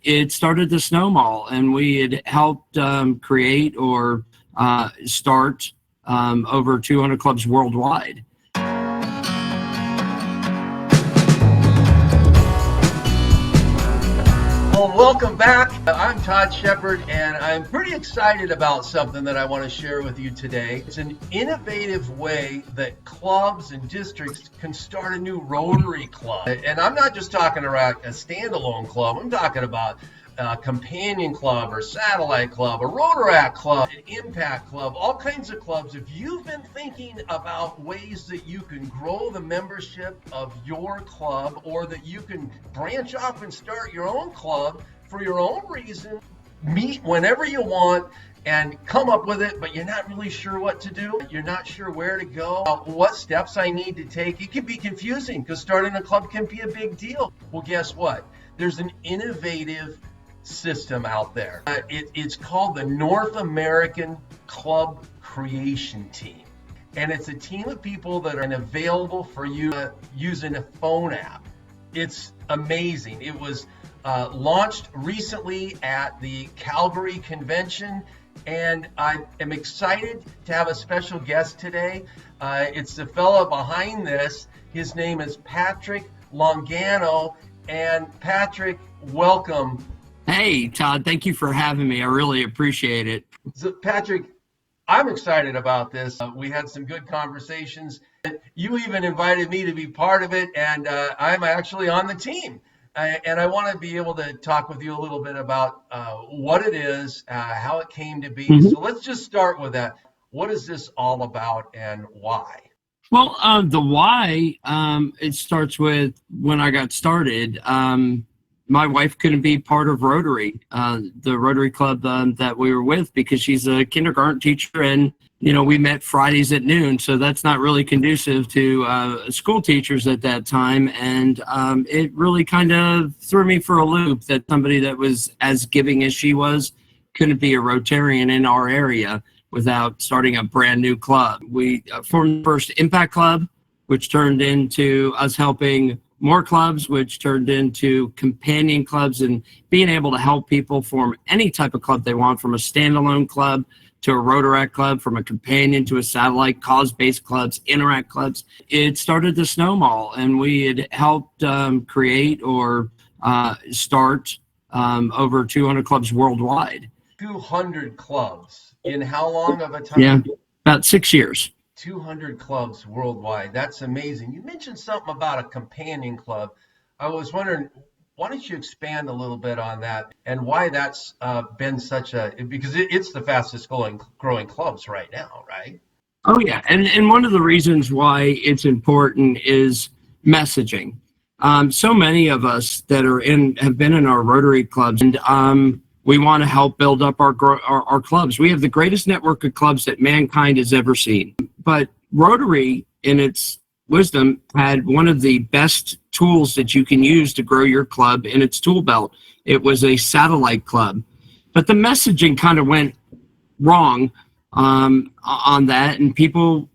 it started to snowball, and we had helped create or start over 200 clubs worldwide. Well, welcome back. I'm Todd Shepard, and I'm pretty excited about something that I want to share with you today. It's an innovative way that clubs and districts can start a new Rotary club. And I'm not just talking about a standalone club. I'm talking about a companion club or satellite club, a Rotaract club, an impact club, all kinds of clubs. If you've been thinking about ways that you can grow the membership of your club, or that you can branch off and start your own club for your own reason, meet whenever you want and come up with it, but you're not really sure what to do, you're not sure where to go, what steps I need to take, it can be confusing because starting a club can be a big deal. Well, guess what? There's an innovative system out there. It's called the North American Club Creation Team. And it's a team of people that are available for you using a phone app. It's amazing. It was launched recently at the Calgary Convention, and I am excited to have a special guest today. It's the fellow behind this. His name is Patrick Longano. And Patrick, welcome. Hey, Todd, thank you for having me. I really appreciate it. So, Patrick, I'm excited about this. We had some good conversations. You even invited me to be part of it, and I'm actually on the team. And I want to be able to talk with you a little bit about what it is, how it came to be. Mm-hmm. So let's just start with that. What is this all about and why? Well, the why, it starts with when I got started. My wife couldn't be part of Rotary, the Rotary Club that we were with, because she's a kindergarten teacher, and we met Fridays at noon, so that's not really conducive to school teachers at that time. And it really kind of threw me for a loop that somebody that was as giving as she was couldn't be a Rotarian in our area without starting a brand new club. We formed the first Impact Club, which turned into us helping more clubs, which turned into companion clubs, and being able to help people form any type of club they want, from a standalone club to a Rotaract club, from a companion to a satellite, cause-based clubs, interact clubs. It started to snowball, and we had helped create or start over 200 clubs worldwide. 200 clubs in how long of a time? Yeah, about 6 years. 200 clubs worldwide. That's amazing. You mentioned something about a companion club. I was wondering, why don't you expand a little bit on that and why that's been such a, because it's the fastest growing clubs right now, right? Oh, yeah. And one of the reasons why it's important is messaging. So many of us that have been in our Rotary clubs, and we want to help build up our clubs. We have the greatest network of clubs that mankind has ever seen. But Rotary, in its wisdom, had one of the best tools that you can use to grow your club in its tool belt. It was a satellite club. But the messaging kind of went wrong on that, and people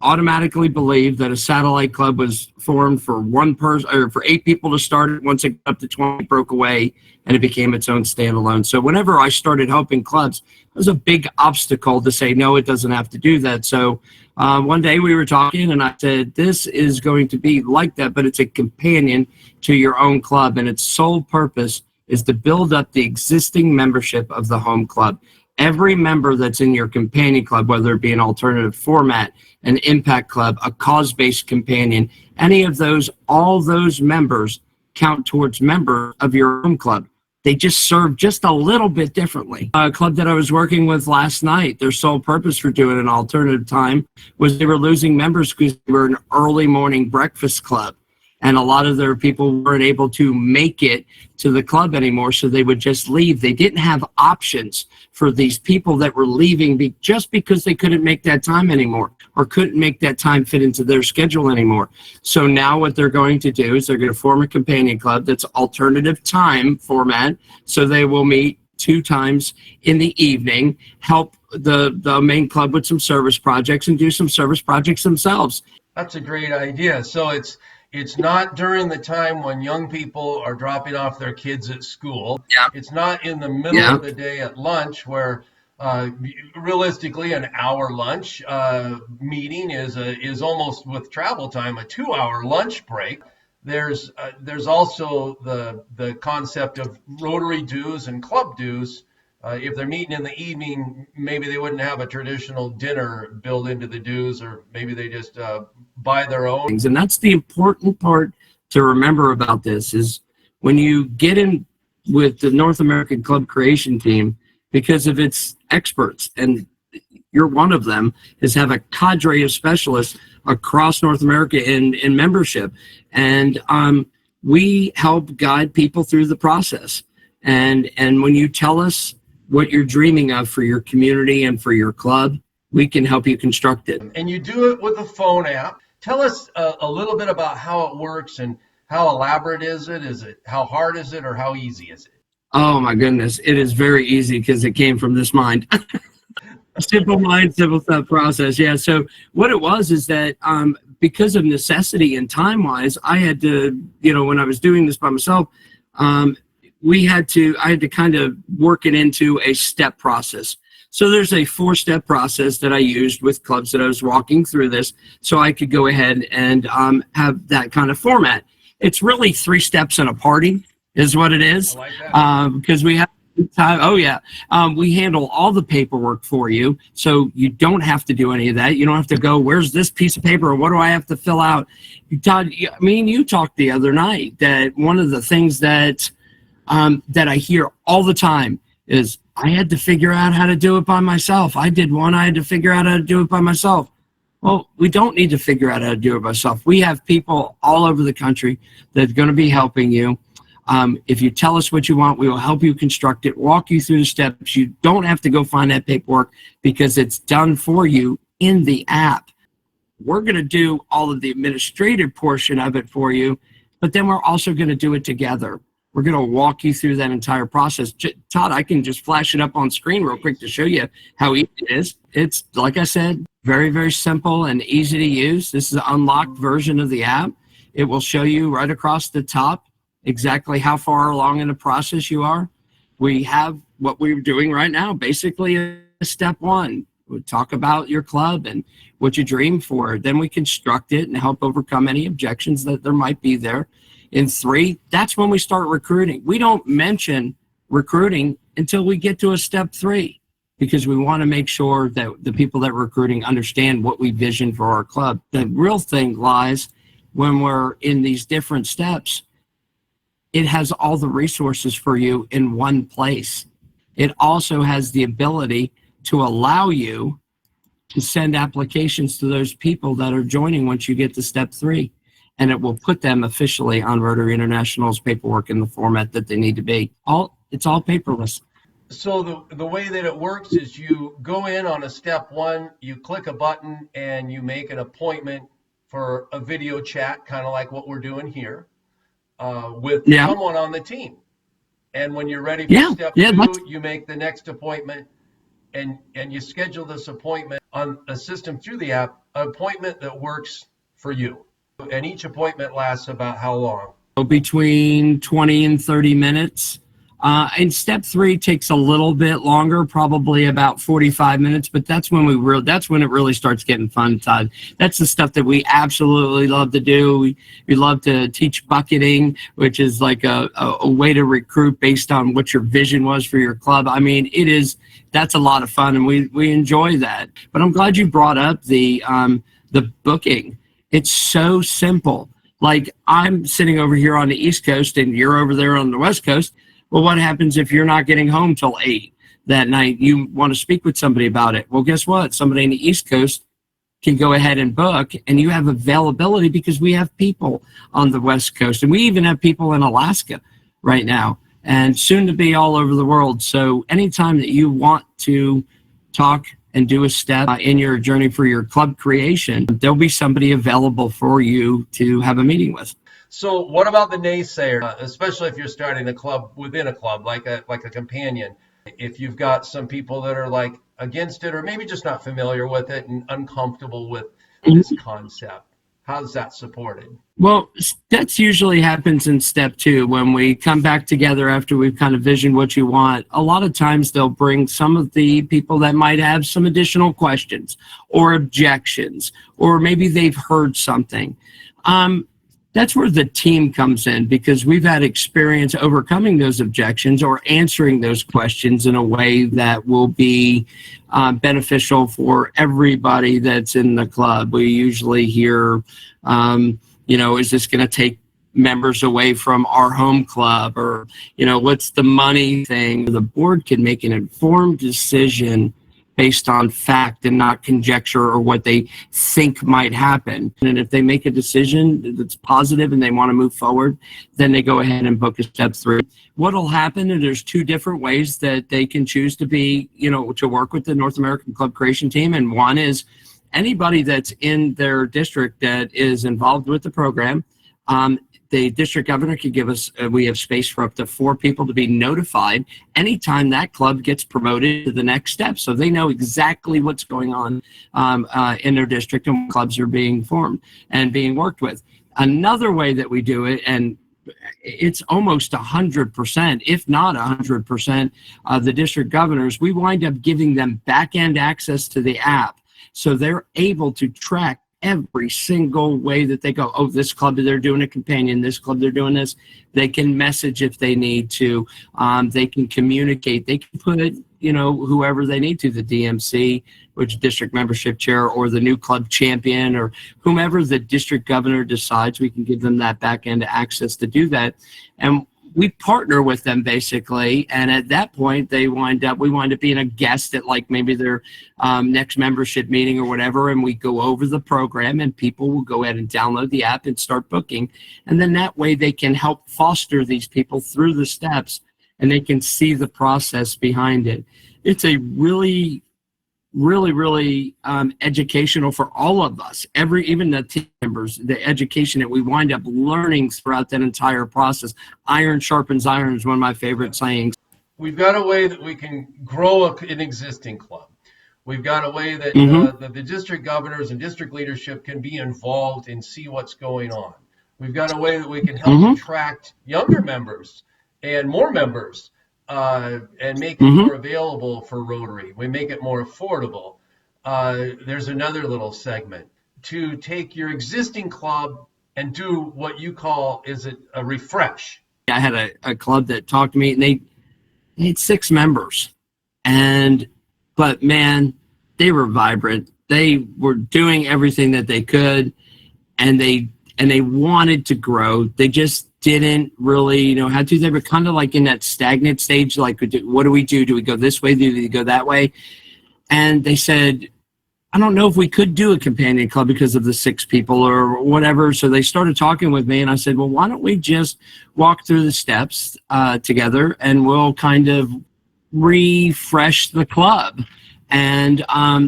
automatically believed that a satellite club was formed for one person, or for 8 people to start it. Once it got up to 20, it broke away, and it became its own standalone. So whenever I started helping clubs, it was a big obstacle to say, no, it doesn't have to do that. So one day we were talking, and I said, this is going to be like that, but it's a companion to your own club, and its sole purpose is to build up the existing membership of the home club. Every member that's in your companion club, whether it be an alternative format, an impact club, a cause-based companion, any of those, all those members count towards member of your home club. They just serve just a little bit differently. A club that I was working with last night, their sole purpose for doing an alternative time was they were losing members because they were an early morning breakfast club. And a lot of their people weren't able to make it to the club anymore, so they would just leave. They didn't have options for these people that were leaving just because they couldn't make that time anymore, or couldn't make that time fit into their schedule anymore. So now what they're going to do is they're going to form a companion club that's alternative time format. So they will meet 2 times in the evening, help the main club with some service projects, and do some service projects themselves. That's a great idea. So it's It's not during the time when young people are dropping off their kids at school. Yeah. It's not in the middle of the day at lunch where realistically an hour lunch meeting is almost, with travel time, a 2 hour lunch break. There's also the concept of Rotary dues and club dues. If they're meeting in the evening, maybe they wouldn't have a traditional dinner built into the dues, or maybe they just buy their own. And that's the important part to remember about this is when you get in with the North American Club Creation Team, because of its experts, and you're one of them, is have a cadre of specialists across North America in membership. And we help guide people through the process. And when you tell us what you're dreaming of for your community and for your club, we can help you construct it. And you do it with a phone app. Tell us a little bit about how it works and how elaborate is it? How hard is it, or how easy is it? Oh my goodness, it is very easy because it came from this mind. Simple mind, simple thought process. Yeah. So what it was is that because of necessity and time wise, I had to, when I was doing this by myself, I had to kind of work it into a step process. So there's a 4-step process that I used with clubs that I was walking through this, so I could go ahead and have that kind of format. It's really 3 steps in a party is what it is. I like that. Because we have time. Oh yeah. We handle all the paperwork for you, so you don't have to do any of that. You don't have to go, where's this piece of paper, or what do I have to fill out? Todd, you talked the other night that one of the things that I hear all the time is, I had to figure out how to do it by myself. I did one, I had to figure out how to do it by myself. Well, we don't need to figure out how to do it by ourselves. We have people all over the country that are going to be helping you. If you tell us what you want, we will help you construct it, walk you through the steps. You don't have to go find that paperwork because it's done for you in the app. We're going to do all of the administrative portion of it for you, but then we're also going to do it together. We're going to walk you through that entire process. Todd, I can just flash it up on screen real quick to show you how easy it is. It's, like I said, very, very simple and easy to use. This is an unlocked version of the app. It will show you right across the top exactly how far along in the process you are. We have what we're doing right now, basically step 1. We talk about your club and what you dream for. Then we construct it and help overcome any objections that there might be there. In 3, that's when we start recruiting. We don't mention recruiting until we get to a step 3, because we want to make sure that the people that we're recruiting understand what we vision for our club. The real thing lies when we're in these different steps. It has all the resources for you in one place. It also has the ability to allow you to send applications to those people that are joining once you get to step 3. And it will put them officially on Rotary International's paperwork in the format that they need to be. It's all paperless. So the way that it works is you go in on a step 1, you click a button, and you make an appointment for a video chat, kind of like what we're doing here, with someone on the team. And when you're ready for step 2, you make the next appointment, and you schedule this appointment on a system through the app, an appointment that works for you. And each appointment lasts about how long? Between 20 and 30 minutes. And step 3 takes a little bit longer, probably about 45 minutes, but that's when it really starts getting fun, Todd. That's the stuff that we absolutely love to do. We love to teach bucketing, which is like a way to recruit based on what your vision was for your club. That's a lot of fun, and we enjoy that. But I'm glad you brought up the booking. It's so simple. Like, I'm sitting over here on the East Coast and you're over there on the West Coast. Well, what happens if you're not getting home till 8 that night? You want to speak with somebody about it. Well, guess what? Somebody in the East Coast can go ahead and book, and you have availability because we have people on the West Coast, and we even have people in Alaska right now, and soon to be all over the world. So anytime that you want to talk and do a step in your journey for your club creation, there'll be somebody available for you to have a meeting with. So what about the naysayer, especially if you're starting a club within a club, like a companion? If you've got some people that are like against it, or maybe just not familiar with it and uncomfortable with this concept, how's that supported? Well, that's usually happens in step 2 when we come back together after we've kind of visioned what you want. A lot of times they'll bring some of the people that might have some additional questions or objections, or maybe they've heard something. That's where the team comes in, because we've had experience overcoming those objections or answering those questions in a way that will be beneficial for everybody that's in the club. We usually hear, is this going to take members away from our home club, or, what's the money thing? The board can make an informed decision based on fact and not conjecture or what they think might happen. And if they make a decision that's positive and they want to move forward, then they go ahead and book a step 3. What'll happen, and there's 2 different ways that they can choose to be, to work with the North American Club Creation Team. And one is anybody that's in their district that is involved with the program. The district governor could give us, we have space for up to 4 people to be notified anytime that club gets promoted to the next step. So they know exactly what's going on in their district and what clubs are being formed and being worked with. Another way that we do it, and it's almost 100%, if not 100%, of the district governors, we wind up giving them back-end access to the app. So they're able to track every single way that they go. Oh, this club, they're doing a companion. This club, they're doing this. They can message if they need to. They can communicate. They can put, whoever they need to, the DMC, which district membership chair, or the new club champion, or whomever the district governor decides. We can give them that back end access to do that. And we partner with them basically, and at that point we wind up being a guest at like maybe their next membership meeting or whatever, and we go over the program and people will go ahead and download the app and start booking. And then that way they can help foster these people through the steps and they can see the process behind it. It's a really educational for all of us, even the team members, the education that we wind up learning throughout that entire process. Iron sharpens iron is one of my favorite sayings. We've got a way that we can grow an existing club. We've got a way that, that the district governors and district leadership can be involved and see what's going on. We've got a way that we can help attract younger members and more members, and make it more available for Rotary. We make it more affordable. There's another little segment to take your existing club and do what you call, is it a refresh? I had a club that talked to me, and they had 6 members, but man, they were vibrant. They were doing everything that they could, and they wanted to grow. They just didn't really know how to. They were kind of like in that stagnant stage, like, what do we do? Do we go this way? Do we go that way? And they said, I don't know if we could do a companion club because of the 6 people or whatever. So they started talking with me, and I said, well, why don't we just walk through the steps together, and we'll kind of refresh the club. And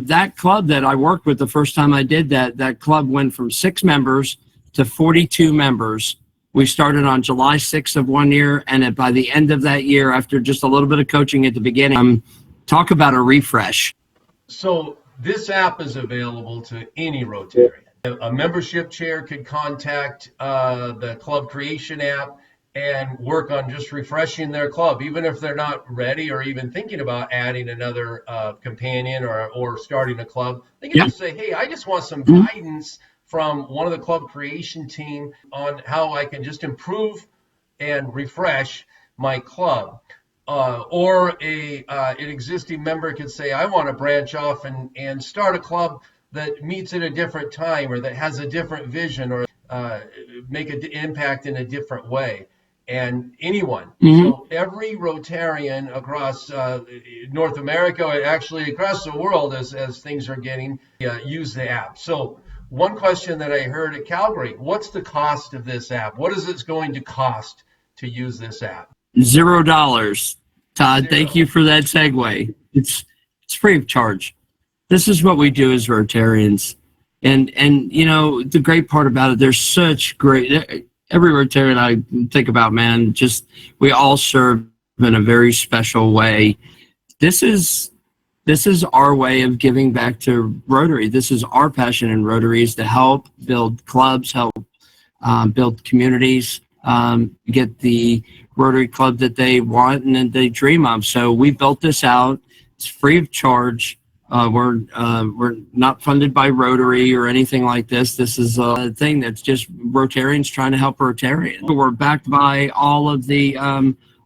that club that I worked with the first time I did that club went from 6 members to 42 members. We started on July 6th of one year, and by the end of that year, after just a little bit of coaching at the beginning, talk about a refresh. So this app is available to any Rotarian. A membership chair could contact the Club Creation app and work on just refreshing their club, even if they're not ready or even thinking about adding another companion or starting a club. They can just say, hey, I just want some guidance from one of the Club Creation team on how I can just improve and refresh my club. Or an existing member could say, I want to branch off and start a club that meets at a different time, or that has a different vision, or make an impact in a different way. And anyone. So every Rotarian across North America, and actually across the world as things are getting, use the app. So one question that I heard at Calgary, what's the cost of this app? What is it going to cost to use this app? $0. Todd, thank you for that segue. It's free of charge. This is what we do as Rotarians. And the great part about it, there's such great, every Rotarian I think about, man, just we all serve in a very special way. This is this is our way of giving back to Rotary. This is our passion in Rotary, is to help build clubs, help build communities, get the Rotary club that they want and that they dream of. So we built this out. It's free of charge. We're not funded by Rotary or anything like this. This is a thing that's just Rotarians trying to help Rotarians. We're backed by all of the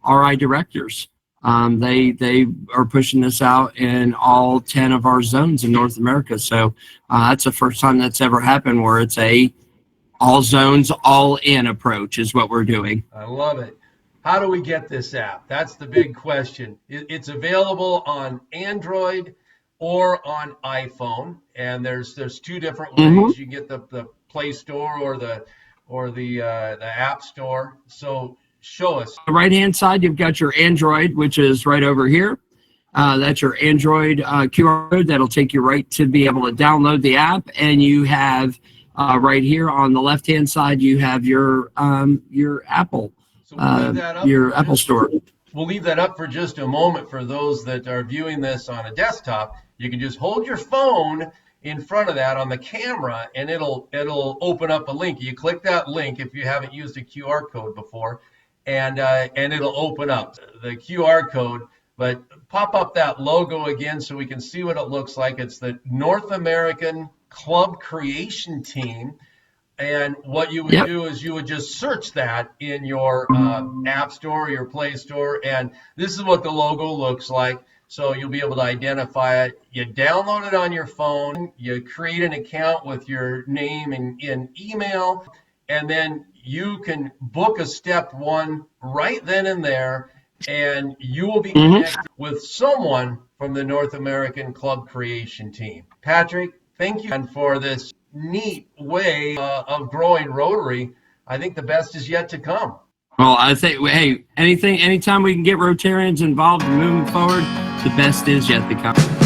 RI directors. They are pushing this out in all 10 of our zones in North America. So that's the first time that's ever happened, where it's a all zones, all in approach is what we're doing. I love it. How do we get this app? That's the big question. It's available on Android or on iPhone, and there's two different ways. You can get the Play Store or the App Store. So show us. On the right-hand side, you've got your Android, which is right over here. That's your Android QR code. That'll take you right to be able to download the app. And you have right here on the left-hand side, you have your Apple, your Apple Store. We'll leave that up for just a moment for those that are viewing this on a desktop. You can just hold your phone in front of that on the camera, and it'll open up a link. You click that link if you haven't used a QR code before, and it'll open up the QR code. But pop up that logo again so we can see what it looks like. It's the North American Club Creation Team. And what you would do is you would just search that in your App Store, your Play Store, and this is what the logo looks like. So you'll be able to identify it. You download it on your phone, you create an account with your name and email, and then you can book a step one right then and there, and you will be connected with someone from the North American Club Creation Team. Patrick, thank you for this neat way of growing Rotary. I think the best is yet to come. Well, I think, hey, anytime we can get Rotarians involved and moving forward, the best is yet to come.